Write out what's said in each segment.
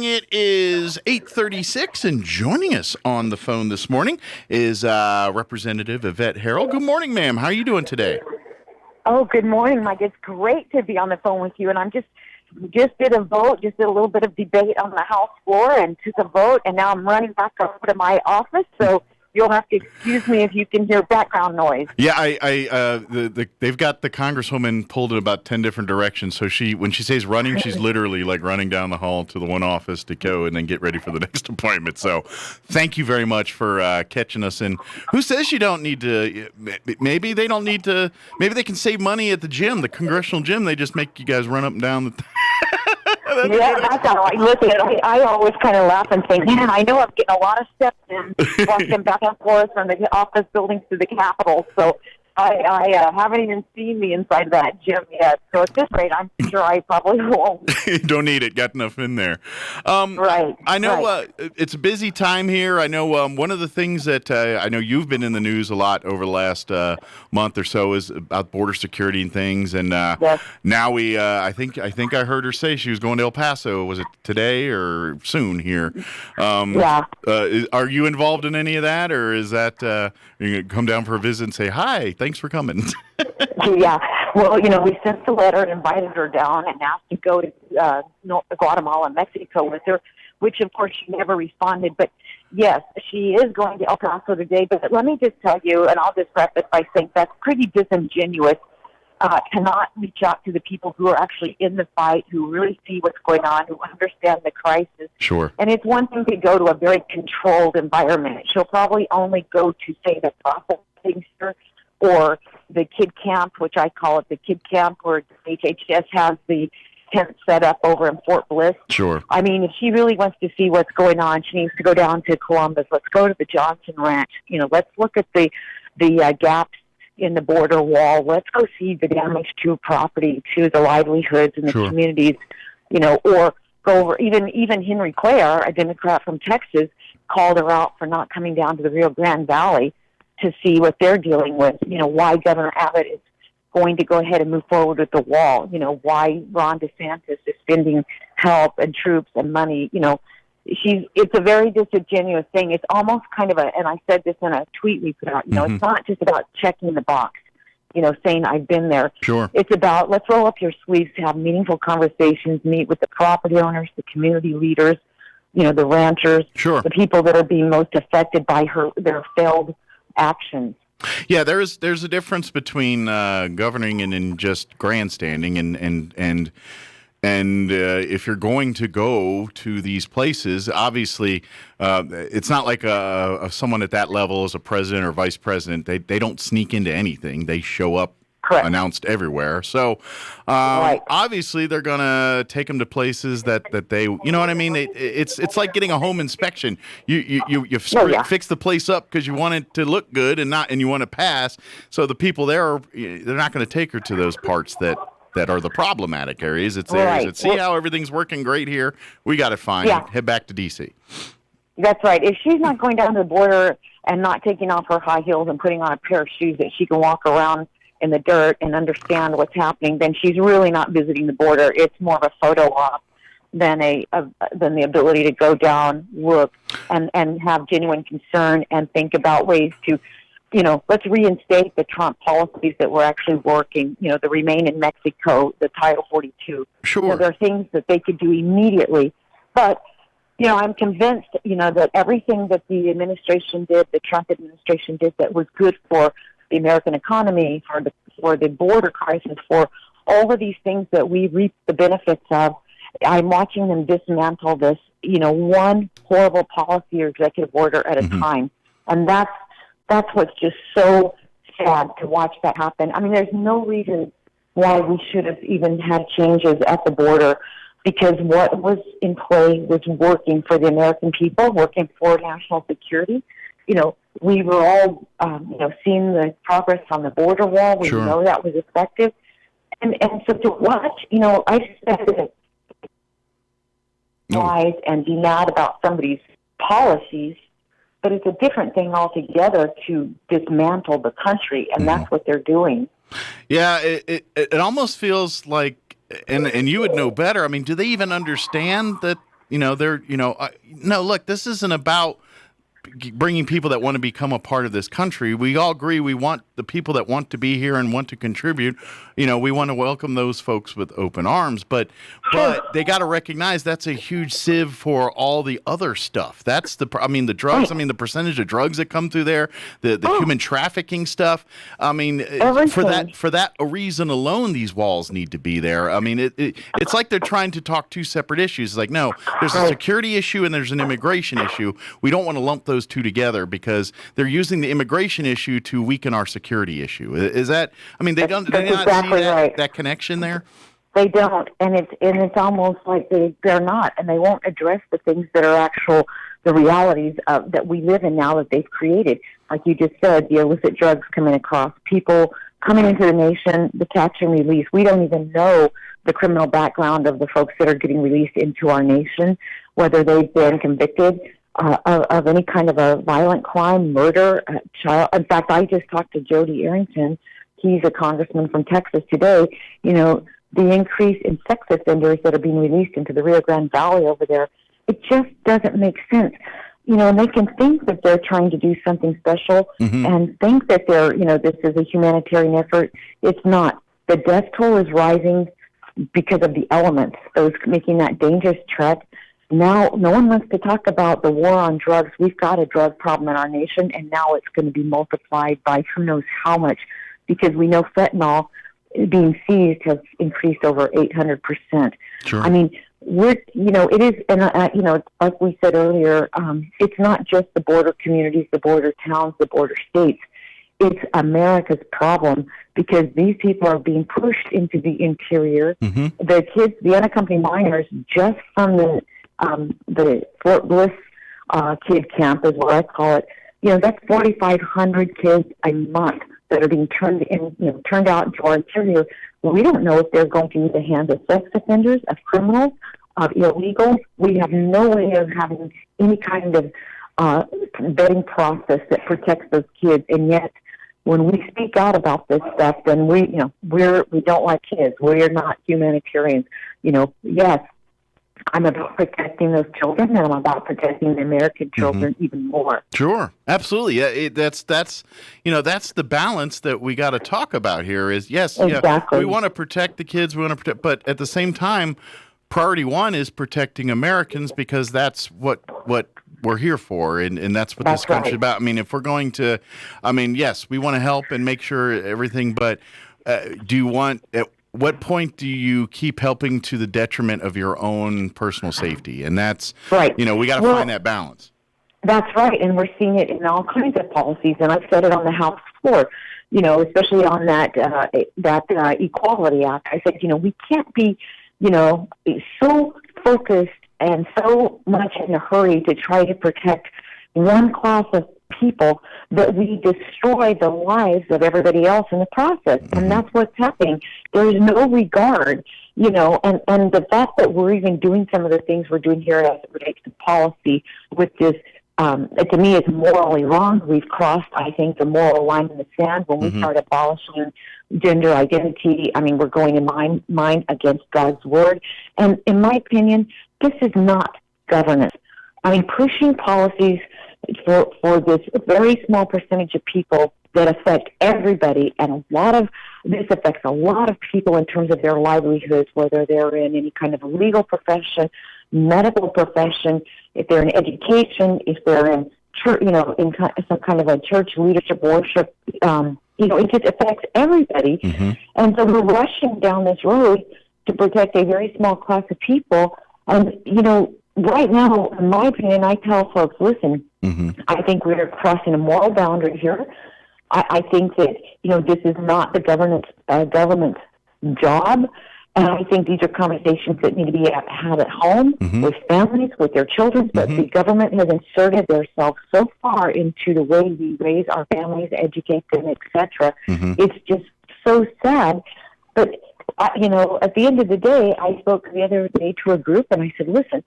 It is 8:36, and joining us on the phone this morning is Representative Yvette Herrell. Good morning, ma'am. How are you doing today? Oh, good morning, Mike. It's great to be on the phone with you. And I'm just did a vote, just did a little bit of debate on the House floor and took a vote. And now I'm running back over to my office. So you'll have to excuse me if you can hear background noise. Yeah, they've got the Congresswoman pulled in about 10 different directions. So when she says running, she's literally like running down the hall to the one office to go and then get ready for the next appointment. So thank you very much for catching us. And who says you don't need to? Maybe they don't need to. Maybe they can save money at the gym, the congressional gym. They just make you guys run up and down the. Yeah, that's all right. Listen, I always kind of laugh and think, man, I know I'm getting a lot of steps in, walking back and forth from the office buildings to the Capitol. So I haven't even seen the inside of that gym yet. So at this rate, I'm sure I probably won't. Don't need it. Got enough in there. Right. I know right. It's a busy time here. I know one of the things that I know you've been in the news a lot over the last month or so is about border security and things. And Yes. now I think I heard her say she was going to El Paso. Was it today or soon here? Yeah. Are you involved in any of that, or is that you're going to come down for a visit and say hi? Thanks for coming. Yeah. Well, we sent the letter and invited her down and asked to go to Guatemala and Mexico with her, which, of course, she never responded. But, yes, she is going to El Paso today. But let me just tell you, and I'll just preface by saying that's pretty disingenuous to not reach out to the people who are actually in the fight, who really see what's going on, who understand the crisis. Sure. And it's one thing to go to a very controlled environment. She'll probably only go to, say, the processing center or the kid camp, which I call it the kid camp, where HHS has the tent set up over in Fort Bliss. Sure. I mean, if she really wants to see what's going on, she needs to go down to Columbus. Let's go to the Johnson Ranch. Let's look at the gaps in the border wall. Let's go see the damage to property, to the livelihoods in the Sure. communities, or go over. Even Henry Clare, a Democrat from Texas, called her out for not coming down to the Rio Grande Valley to see what they're dealing with, why Governor Abbott is going to go ahead and move forward with the wall, why Ron DeSantis is spending help and troops and money, it's a very disingenuous thing. It's almost kind of and I said this in a tweet we put out, It's not just about checking the box, saying I've been there. Sure. It's about, let's roll up your sleeves to have meaningful conversations, meet with the property owners, the community leaders, the ranchers, Sure. the people that are being most affected by their failed actions. Yeah, there's a difference between governing and in just grandstanding, and if you're going to go to these places, obviously, it's not like someone at that level as a president or vice president. They don't sneak into anything. They show up. Correct. Announced everywhere. So Right. obviously they're going to take them to places that they, you know what I mean? It's like getting a home inspection. You fix the place up because you want it to look good and you want to pass. So the people there, they're not going to take her to those parts that are the problematic areas. It's areas that see how everything's working great here. We got it fine. Yeah. Head back to D.C. That's right. If she's not going down to the border and not taking off her high heels and putting on a pair of shoes that she can walk around in the dirt and understand what's happening, then she's really not visiting the border. It's more of a photo op than the ability to go down, look, and have genuine concern and think about ways to, let's reinstate the Trump policies that were actually working, the Remain in Mexico, the Title 42. Sure. There are things that they could do immediately. But, I'm convinced, that everything that the administration did, the Trump administration did that was good for the American economy, for the border crisis, for all of these things that we reap the benefits of. I'm watching them dismantle this, one horrible policy or executive order at a time. And that's what's just so sad to watch that happen. I mean, there's no reason why we should have even had changes at the border, because what was in play was working for the American people, working for national security. We were all, seeing the progress on the border wall. We Sure. know that was effective. And so to watch, I said that lies and be mad about somebody's policies, but it's a different thing altogether to dismantle the country, and that's what they're doing. Yeah, it almost feels like, and you would know better. I mean, do they even understand that No, look, this isn't about bringing people that want to become a part of this country. We all agree we want the people that want to be here and want to contribute. We want to welcome those folks with open arms, but they got to recognize that's a huge sieve for all the other stuff. That's the drugs. The percentage of drugs that come through there, the human trafficking stuff. Everything. For that reason alone, these walls need to be there. It's like they're trying to talk two separate issues. It's like, no, there's a security issue and there's an immigration issue. We don't want to lump those two together because they're using the immigration issue to weaken our security issue. Is that? Do they not exactly see right. that connection there? They don't, and it's almost like they're not, and they won't address the things that are the realities that we live in now that they've created. Like you just said, the illicit drugs coming across, people coming into the nation, the catch and release. We don't even know the criminal background of the folks that are getting released into our nation, whether they've been convicted of any kind of a violent crime, murder, child. In fact, I just talked to Jody Arrington. He's a congressman from Texas today. The increase in sex offenders that are being released into the Rio Grande Valley over there, it just doesn't make sense. And they can think that they're trying to do something special and think that this is a humanitarian effort. It's not. The death toll is rising because of the elements, those making that dangerous trek. Now, no one wants to talk about the war on drugs. We've got a drug problem in our nation, and now it's going to be multiplied by who knows how much, because we know fentanyl being seized has increased over 800%. Sure. It is, and like we said earlier, it's not just the border communities, the border towns, the border states. It's America's problem because these people are being pushed into the interior. The kids, the unaccompanied minors, just from the Fort Bliss kid camp is what I call it. That's 4,500 kids a month that are being turned out into our interior. We don't know if they're going to be the hands of sex offenders, of criminals, of illegals. We have no way of having any kind of vetting process that protects those kids. And yet, when we speak out about this stuff, then we don't like kids. We're not humanitarians. Yes, I'm about protecting those children, and I'm about protecting the American children even more. Sure, absolutely. Yeah, that's the balance that we got to talk about here. Is yes, exactly. We want to protect the kids, we want to protect, but at the same time, priority one is protecting Americans because that's what we're here for, and that's what this country's about. If we're going to, yes, we want to help and make sure everything, but do you want? What point do you keep helping to the detriment of your own personal safety? And that's right. We got to find that balance. That's right, and we're seeing it in all kinds of policies. And I've said it on the House floor, especially on that Equality Act. I said, we can't be, so focused and so much in a hurry to try to protect one class of people that we destroy the lives of everybody else in the process. And that's what's happening. There's no regard, and the fact that we're even doing some of the things we're doing here as it relates to policy with this, to me, is morally wrong. We've crossed, I think, the moral line in the sand when we start abolishing gender identity. We're going in line against God's word. And in my opinion, this is not governance. Pushing policies for this very small percentage of people that affect everybody, and this affects a lot of people in terms of their livelihoods, whether they're in any kind of a legal profession, medical profession, if they're in education, if they're in church, in some kind of a church leadership, worship, it just affects everybody. And so we're rushing down this road to protect a very small class of people. And, right now, in my opinion, I tell folks, listen, I think we're crossing a moral boundary here. I think that, this is not the government's job. And I think these are conversations that need to be had at home with families, with their children. But the government has inserted themselves so far into the way we raise our families, educate them, etc. It's just so sad. But, at the end of the day, I spoke the other day to a group, and I said, listen,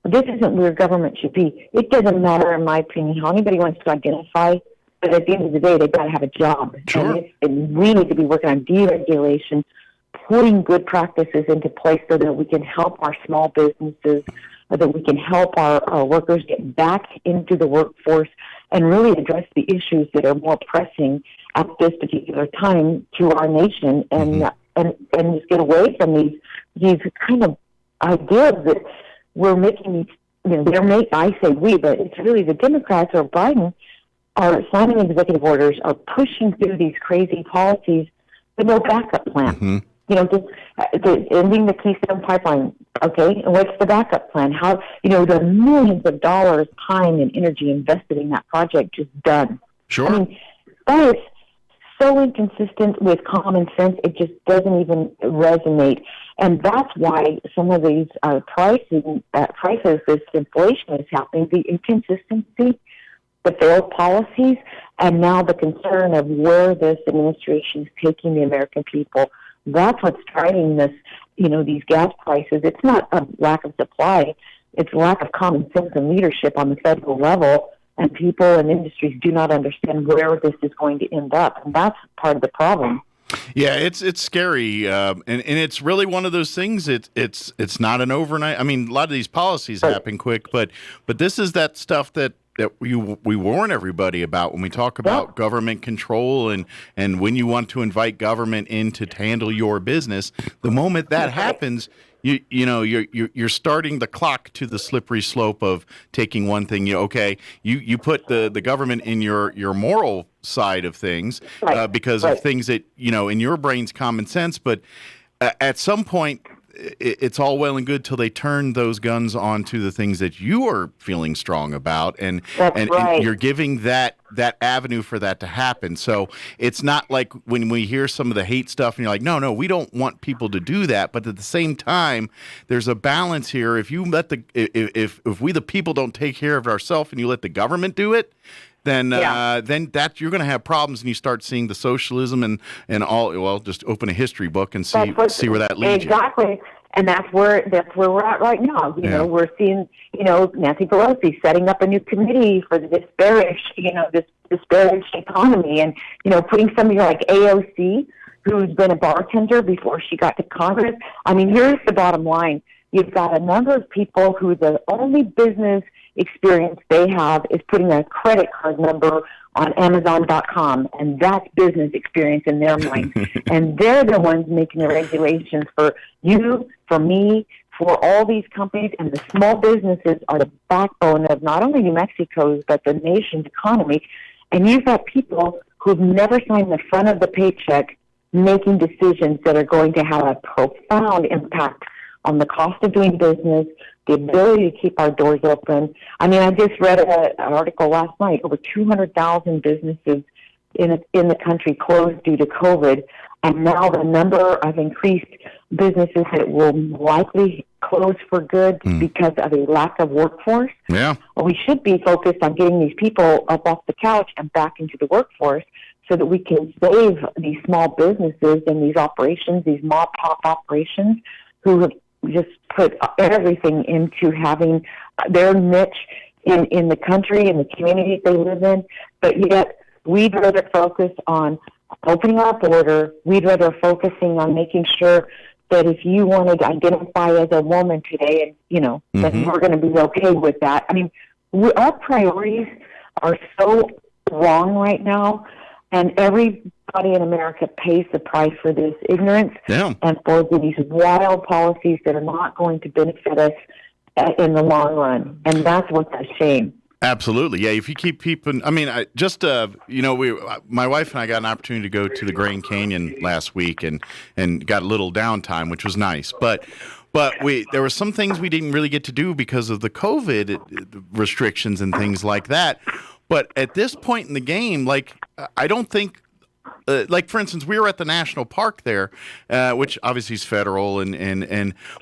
this isn't where government should be. It doesn't matter, in my opinion, how anybody wants to identify, but at the end of the day, they've got to have a job. Sure. And we need to be working on deregulation, putting good practices into place so that we can help our small businesses that we can help our workers get back into the workforce and really address the issues that are more pressing at this particular time to our nation, and just get away from these kind of ideas that we're making these. I say we, but it's really the Democrats or Biden are signing executive orders, are pushing through these crazy policies with no backup plan. Just ending the Keystone Pipeline. Okay, and what's the backup plan? How, the millions of dollars, time, and energy invested in that project just done. Sure. I mean, that is so inconsistent with common sense. It just doesn't even resonate, and that's why some of these prices, this inflation is happening. The inconsistency, the failed policies, and now the concern of where this administration is taking the American people. That's what's driving this, these gas prices. It's not a lack of supply. It's a lack of common sense and leadership on the federal level, and people and industries do not understand where this is going to end up, and that's part of the problem. Yeah, it's scary, and it's really one of those things. It's not an overnight. I mean, a lot of these policies happen quick, but this is that stuff that we warn everybody about when we talk about government control and when you want to invite government in to handle your business. The moment that happens, you're starting the clock to the slippery slope of taking one thing. You put the government in your moral side of things because of things that in your brain's common sense, but at some point, it's all well and good till they turn those guns onto the things that you are feeling strong about, and you're giving that avenue for that to happen. So it's not like when we hear some of the hate stuff and you're like, no, we don't want people to do that. But at the same time, there's a balance here. If you let if we the people don't take care of ourselves and you let the government do it, then that you're going to have problems, and you start seeing the socialism and all. Well, just open a history book and see where that leads you. Exactly, and that's where we're at right now. We're seeing Nancy Pelosi setting up a new committee for the disparaged economy, and putting somebody like AOC, who's been a bartender before she got to Congress. I mean, here's the bottom line: you've got a number of people who the only business experience they have is putting a credit card number on Amazon.com, and that's business experience in their mind. And they're the ones making the regulations for you, for me, for all these companies, and the small businesses are the backbone of not only New Mexico's, but the nation's economy. And you've got people who've never signed the front of the paycheck making decisions that are going to have a profound impact on the cost of doing business, the ability to keep our doors open. I mean, I just read an article last night. Over 200,000 businesses in the country closed due to COVID, and now the number of increased businesses that will likely close for good because of a lack of workforce. Yeah. Well, we should be focused on getting these people up off the couch and back into the workforce so that we can save these small businesses and these operations, these mom-pop operations, who have just put everything into having their niche in the country and the communities they live in. But yet, we'd rather focus on opening our border. We'd rather focusing on making sure that if you want to identify as a woman today, and then we're going to be okay with that. I mean, our priorities are so wrong right now, and everybody in America pays the price for this ignorance and for these wild policies that are not going to benefit us in the long run. And that's what's a shame. Absolutely. Yeah, if you keep people, I mean, my wife and I got an opportunity to go to the Grand Canyon last week and got a little downtime, which was nice. But there were some things we didn't really get to do because of the COVID restrictions and things like that. But at this point in the game, I don't think, for instance, we were at the national park there, which obviously is federal,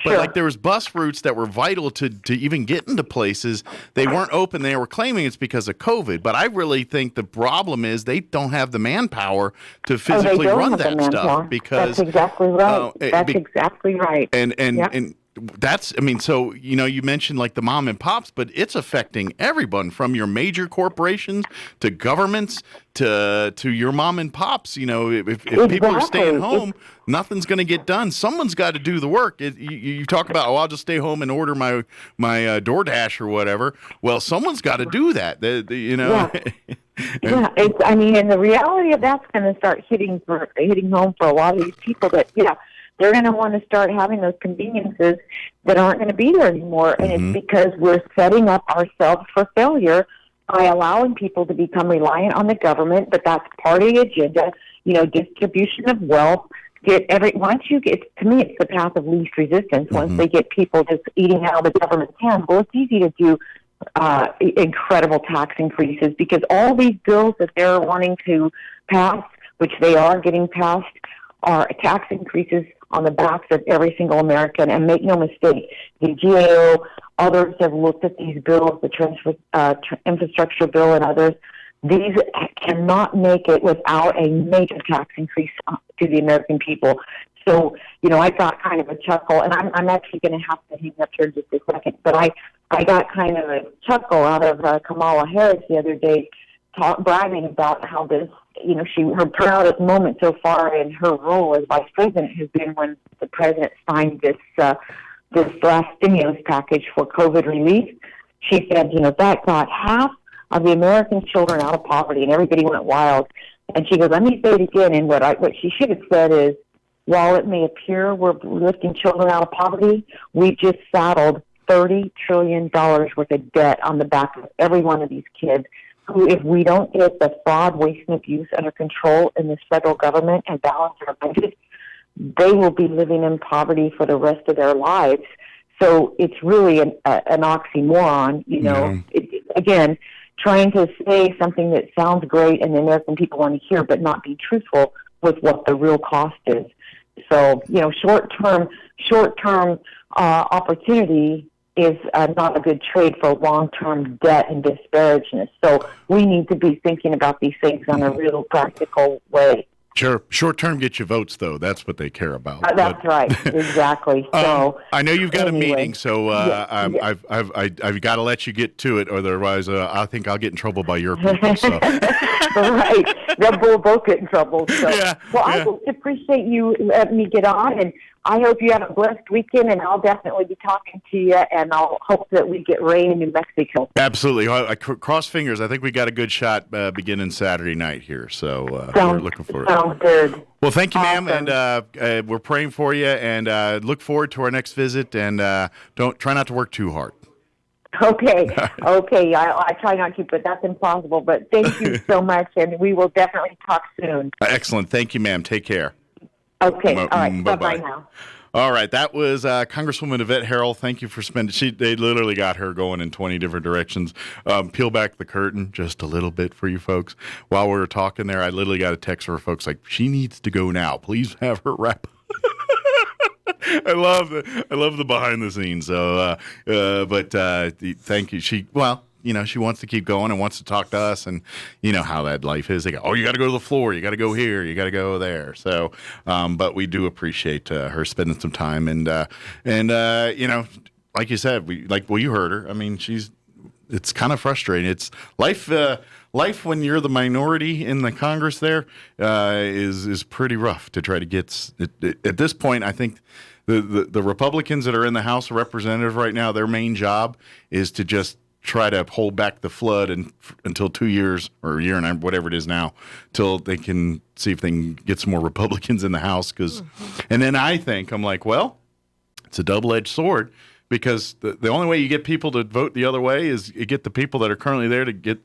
but there was bus routes that were vital to even get into places. They weren't open. They were claiming it's because of COVID, but I really think the problem is they don't have the manpower to physically run that stuff. Because that's exactly right. Exactly right. And so, you mentioned like the mom and pops, but it's affecting everyone from your major corporations to governments to your mom and pops. If people are staying home, nothing's going to get done. Someone's got to do the work. You talk about, I'll just stay home and order my DoorDash or whatever. Well, someone's got to do that. Yeah. Yeah, and the reality of that's going to start hitting home for a lot of these people that, they're going to want to start having those conveniences that aren't going to be there anymore. And it's because we're setting up ourselves for failure by allowing people to become reliant on the government, but that's part of the agenda, distribution of wealth. To me, it's the path of least resistance. Once they get people just eating out of the government's hands, well, it's easy to do incredible tax increases because all these bills that they're wanting to pass, which they are getting passed, are tax increases on the backs of every single American. And make no mistake, the GAO, others have looked at these bills, the infrastructure bill and others. These cannot make it without a major tax increase to the American people. So, I got kind of a chuckle, and I'm actually going to have to hang up here in just a second, but I got kind of a chuckle out of Kamala Harris the other day, bragging about how this, her proudest moment so far in her role as vice president has been when the president signed this last stimulus package for COVID relief. She said, that got half of the American children out of poverty, and everybody went wild. And she goes, let me say it again, and what she should have said is, while it may appear we're lifting children out of poverty, we just saddled $30 trillion worth of debt on the back of every one of these kids who, if we don't get the fraud, waste, and abuse under control in this federal government and balance our budget, they will be living in poverty for the rest of their lives. So it's really an oxymoron, again, trying to say something that sounds great and the American people want to hear, but not be truthful with what the real cost is. So, short-term opportunity is not a good trade for long-term debt and disparageness. So we need to be thinking about these things on a real practical way. Sure. Short-term gets you votes, though. That's what they care about. That's right. Exactly. So I know you've got a meeting, so I've got to let you get to it, otherwise I think I'll get in trouble by your people. So. Right. We'll both get in trouble. So. Yeah. Well, I just appreciate you letting me get on, and I hope you have a blessed weekend, and I'll definitely be talking to you, and I'll hope that we get rain in New Mexico. Absolutely. I cross fingers. I think we got a good shot beginning Saturday night here, so we're looking for it. Sounds good. Well, thank you, ma'am, and we're praying for you, and look forward to our next visit, and try not to work too hard. Okay. I try not to, but that's impossible. But thank you so much, and we will definitely talk soon. Excellent. Thank you, ma'am. Take care. Okay. All right. Bye-bye now. All right. That was Congresswoman Yvette Herrell. Thank you for they literally got her going in 20 different directions. Peel back the curtain just a little bit for you folks. While we were talking there, I literally got a text from her folks like, she needs to go now. Please have her wrap. I love the behind the scenes. So, thank you. She wants to keep going and wants to talk to us, and you know how that life is. They go, you got to go to the floor, you got to go here, you got to go there. So, but we do appreciate her spending some time, and like you said, you heard her. I mean, it's kind of frustrating. It's life. Life when you're the minority in the Congress there is pretty rough to try to get. At this point, I think the Republicans that are in the House of Representatives right now, their main job is to just try to hold back the flood until 2 years or a year and whatever it is now, till they can see if they can get some more Republicans in the House. And then I'm like, well, it's a double-edged sword. Because the only way you get people to vote the other way is you get the people that are currently there to get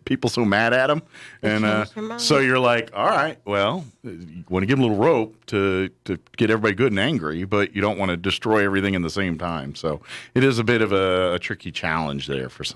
people so mad at them. And so you're like, all right, well, you want to give them a little rope to get everybody good and angry, but you don't want to destroy everything in the same time. So it is a bit of a tricky challenge there for some.